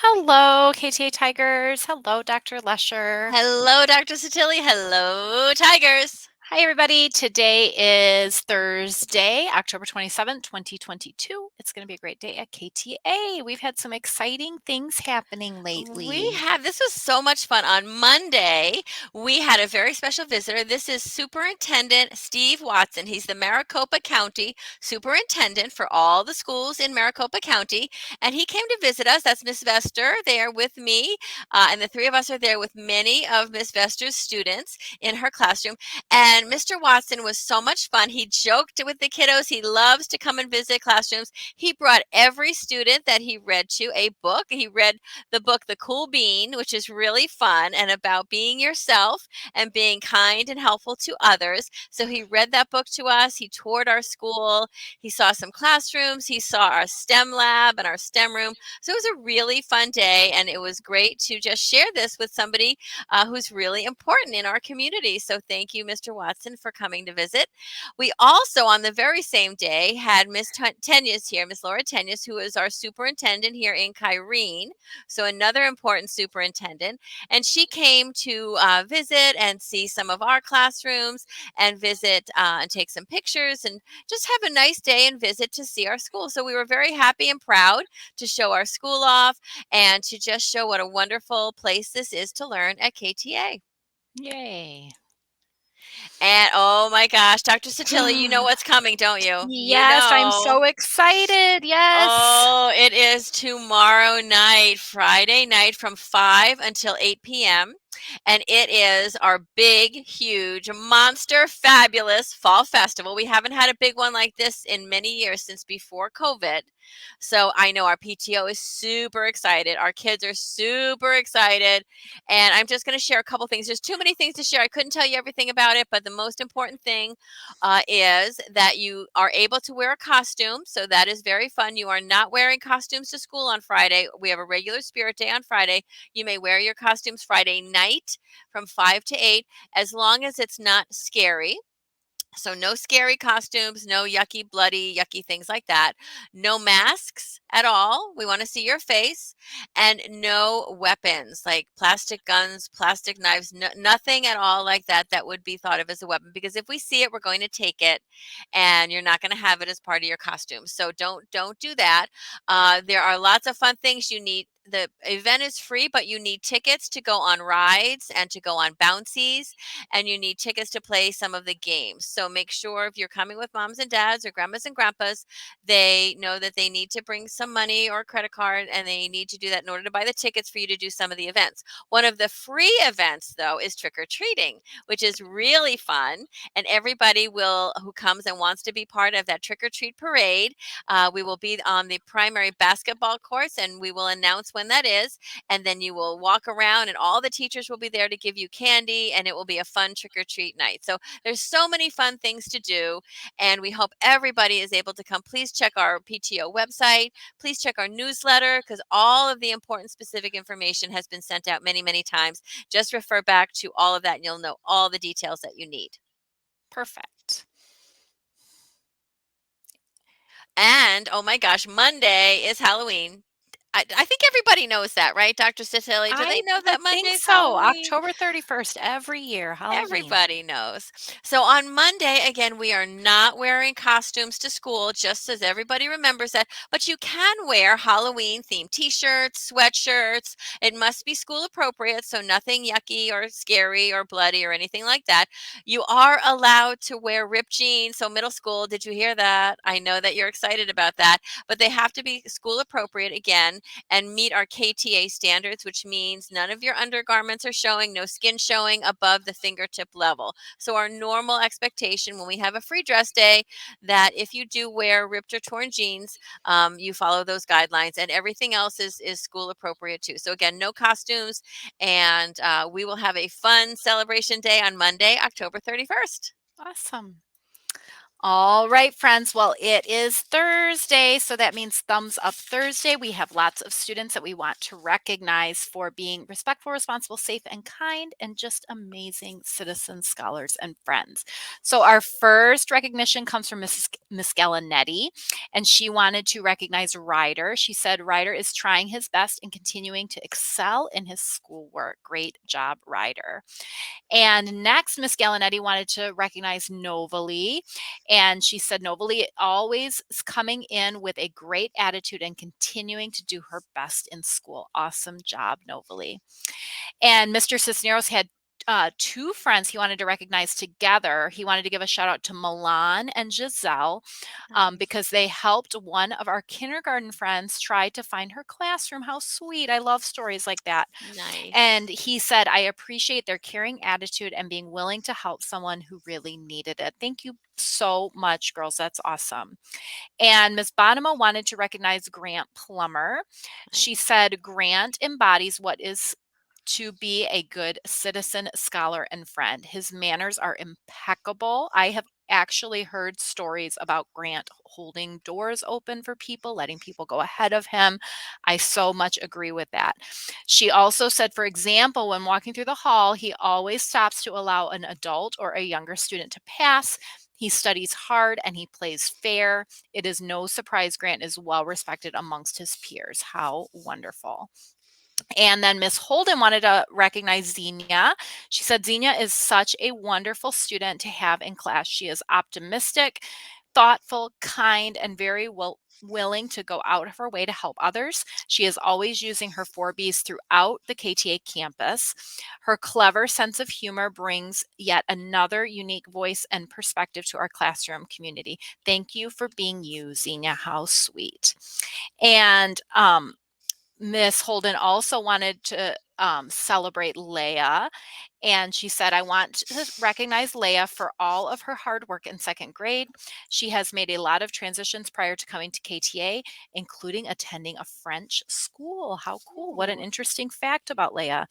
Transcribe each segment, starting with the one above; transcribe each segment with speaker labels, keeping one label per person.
Speaker 1: Hello, KTA Tigers. Hello, Dr. Lesher.
Speaker 2: Hello, Dr. Satilli. Hello, Tigers.
Speaker 1: Hi, everybody. Today is Thursday, October 27th, 2022. It's going to be a great day at KTA. We've had some exciting things happening lately.
Speaker 2: This was so much fun. On Monday, we had a very special visitor. This is Superintendent Steve Watson. He's the Maricopa County Superintendent for all the schools in Maricopa County. And he came to visit us. That's Miss Vester there with me. And the three of us are there with many of Miss Vester's students in her classroom. And Mr. Watson was so much fun. He joked with the kiddos. He loves to come and visit classrooms. He brought every student that he read to a book. He read the book The Cool Bean, which is really fun and about being yourself and being kind and helpful to others. So he read that book to us. He toured our school. He saw some classrooms. He saw our STEM lab and our STEM room. So it was a really fun day, and it was great to just share this with somebody who's really important in our community. So thank you, Mr. Watson, for coming to visit. We also, on the very same day, had Miss Tenyas here, Miss Laura Tenyas, who is our superintendent here in Kyrene. So another important superintendent. And she came to visit and see some of our classrooms and visit and take some pictures and just have a nice day and visit to see our school. So we were very happy and proud to show our school off and to just show what a wonderful place this is to learn at KTA.
Speaker 1: Yay.
Speaker 2: And oh my gosh, Dr. Satilli, you know what's coming, don't you? You
Speaker 1: Yes, I'm
Speaker 2: know.
Speaker 1: so excited. Yes.
Speaker 2: Oh, it is tomorrow night, Friday night from 5 until 8 p.m. And it is our big, huge, monster, fabulous fall festival. We haven't had a big one like this in many years since before COVID. So I know our PTO is super excited. Our kids are super excited. And I'm just going to share a couple things. There's too many things to share. I couldn't tell you everything about it, but the most important thing is that you are able to wear a costume. So that is very fun. You are not wearing costumes to school on Friday. We have a regular Spirit Day on Friday. You may wear your costumes Friday night from 5 to 8, as long as it's not scary. So no scary costumes, no yucky, bloody, yucky things like that. No masks at all. We want to see your face, and no weapons like plastic guns, plastic knives, nothing at all like that that would be thought of as a weapon, because if we see it, we're going to take it, and you're not going to have it as part of your costume. So don't do that. There are lots of fun things you need. The event is free, but you need tickets to go on rides and to go on bouncies, and you need tickets to play some of the games. So make sure if you're coming with moms and dads or grandmas and grandpas, they know that they need to bring some money or a credit card, and they need to do that in order to buy the tickets for you to do some of the events. One of the free events, though, is trick or treating, which is really fun. And everybody who comes and wants to be part of that trick or treat parade, we will be on the primary basketball courts, and we will announce when that is. And then you will walk around, and all the teachers will be there to give you candy, and it will be a fun trick or treat night. So there's so many fun things to do, and we hope everybody is able to come. Please check our PTO website. Please check our newsletter, because all of the important specific information has been sent out many, many times. Just refer back to all of that, and you'll know all the details that you need.
Speaker 1: Perfect.
Speaker 2: And oh my gosh, Monday is Halloween. I think everybody knows that, right, Dr. Cicilli? Do they
Speaker 1: I
Speaker 2: know
Speaker 1: would
Speaker 2: that
Speaker 1: think
Speaker 2: Monday's
Speaker 1: so.
Speaker 2: Halloween?
Speaker 1: October 31st, every year, Halloween.
Speaker 2: Everybody knows. So on Monday, again, we are not wearing costumes to school, just as everybody remembers that. But you can wear Halloween themed t-shirts, sweatshirts. It must be school appropriate, so nothing yucky or scary or bloody or anything like that. You are allowed to wear ripped jeans. So middle school, did you hear that? I know that you're excited about that, but they have to be school appropriate again and meet our KTA standards, which means none of your undergarments are showing, no skin showing above the fingertip level. So our normal expectation when we have a free dress day, that if you do wear ripped or torn jeans, you follow those guidelines, and everything else is school appropriate too. So again, no costumes, and we will have a fun celebration day on Monday, October 31st.
Speaker 1: Awesome. All right, friends. Well, it is Thursday, so that means Thumbs Up Thursday. We have lots of students that we want to recognize for being respectful, responsible, safe, and kind, and just amazing citizens, scholars, and friends. So, our first recognition comes from Miss Galinetti, and she wanted to recognize Ryder. She said Ryder is trying his best and continuing to excel in his schoolwork. Great job, Ryder. And next, Miss Galinetti wanted to recognize Novalee. And she said Novalee always is coming in with a great attitude and continuing to do her best in school. Awesome job, Novalee. And Mr. Cisneros had two friends he wanted to recognize together. He wanted to give a shout out to Milan and Giselle
Speaker 2: Nice.
Speaker 1: because they helped one of our kindergarten friends try to find her classroom. How sweet. I love stories like that. And
Speaker 2: Nice.
Speaker 1: he said, I appreciate their caring attitude and being willing to help someone who really needed it. Thank you so much, girls. That's awesome. And Ms. Bonema wanted to recognize Grant Plummer. She
Speaker 2: Nice.
Speaker 1: said, Grant embodies what is to be a good citizen, scholar, and friend. His manners are impeccable. I have actually heard stories about Grant holding doors open for people, letting people go ahead of him. I so much agree with that. She also said, for example, when walking through the hall, he always stops to allow an adult or a younger student to pass. He studies hard and he plays fair. It is no surprise Grant is well respected amongst his peers. How wonderful. And then Miss Holden wanted to recognize Xenia. She said Xenia is such a wonderful student to have in class. She is optimistic, thoughtful, kind, and very willing to go out of her way to help others. She is always using her 4Bs throughout the KTA campus. Her clever sense of humor brings yet another unique voice and perspective to our classroom community. Thank you for being you, Xenia. How sweet. And Miss Holden also wanted to celebrate Leah. And she said, I want to recognize Leah for all of her hard work in second grade. She has made a lot of transitions prior to coming to KTA, including attending a French school. How cool. What an
Speaker 2: Ooh.
Speaker 1: interesting fact about Leah.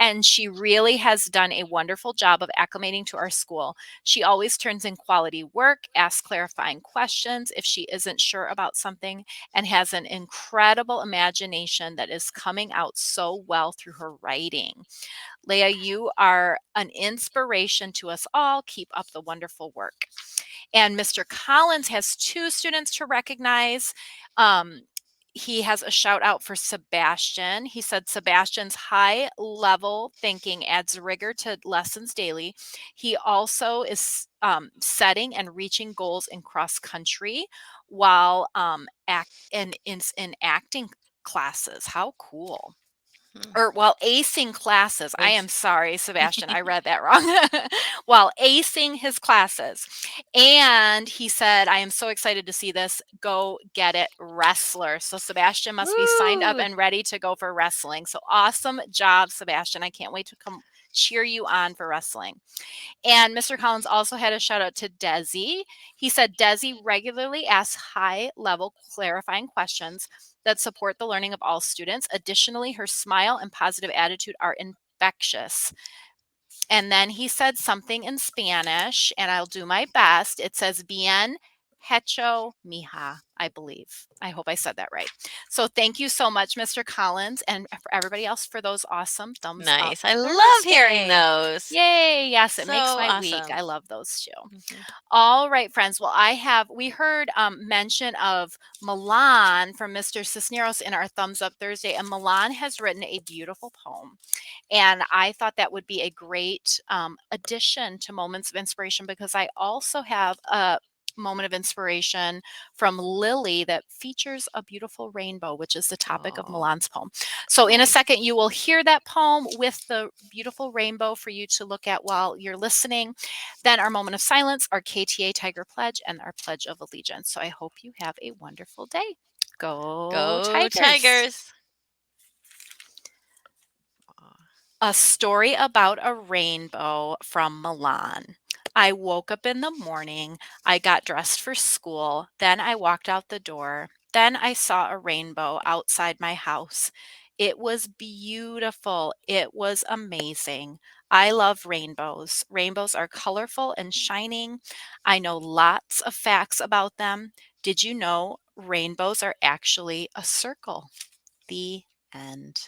Speaker 1: And she really has done a wonderful job of acclimating to our school. She always turns in quality work, asks clarifying questions if she isn't sure about something, and has an incredible imagination that is coming out so well through her writing. Leah, you are an inspiration to us all. Keep up the wonderful work. And Mr. Collins has two students to recognize. He has a shout out for Sebastian. He said Sebastian's high level thinking adds rigor to lessons daily. He also is setting and reaching goals in cross country while in acting classes. How cool.
Speaker 2: Hmm.
Speaker 1: Or while acing classes. I am
Speaker 2: Ace.
Speaker 1: sorry, Sebastian, I read that wrong. While acing his classes. And he said, I am so excited to see this. Go get it, wrestler. So Sebastian must be signed up
Speaker 2: Woo!
Speaker 1: and ready to go for wrestling. So awesome job, Sebastian. I can't wait to come cheer you on for wrestling. And Mr. Collins also had a shout out to Desi. He said Desi regularly asks high level clarifying questions that support the learning of all students. Additionally, her smile and positive attitude are infectious. And then he said something in Spanish, and I'll do my best. It says, Bien hecho, mija, I believe. I hope I said that right. So thank you so much, Mr. Collins, and for everybody else for those awesome thumbs up
Speaker 2: Nice. I love hearing
Speaker 1: Thursday.
Speaker 2: those.
Speaker 1: Yay. Yes, it
Speaker 2: So
Speaker 1: makes my week.
Speaker 2: awesome.
Speaker 1: I love those too.
Speaker 2: Mhm.
Speaker 1: All right, friends. Well, we heard mention of Milan from Mr. Cisneros in our Thumbs Up Thursday, and Milan has written a beautiful poem. And I thought that would be a great addition to Moments of Inspiration because I also have a moment of inspiration from Lily that features a beautiful rainbow, which is the topic of
Speaker 2: Oh,
Speaker 1: Milan's poem. So, in a
Speaker 2: nice.
Speaker 1: second, you will hear that poem with the beautiful rainbow for you to look at while you're listening. Then, our moment of silence, our KTA Tiger Pledge, and our Pledge of Allegiance. So, I hope you have a wonderful day. Go
Speaker 2: Go
Speaker 1: Tigers!
Speaker 2: Tigers. Aw.
Speaker 1: A story about a rainbow from Milan. I woke up in the morning. I got dressed for school. Then I walked out the door. Then I saw a rainbow outside my house. It was beautiful. It was amazing. I love rainbows. Rainbows are colorful and shining. I know lots of facts about them. Did you know rainbows are actually a circle? The end.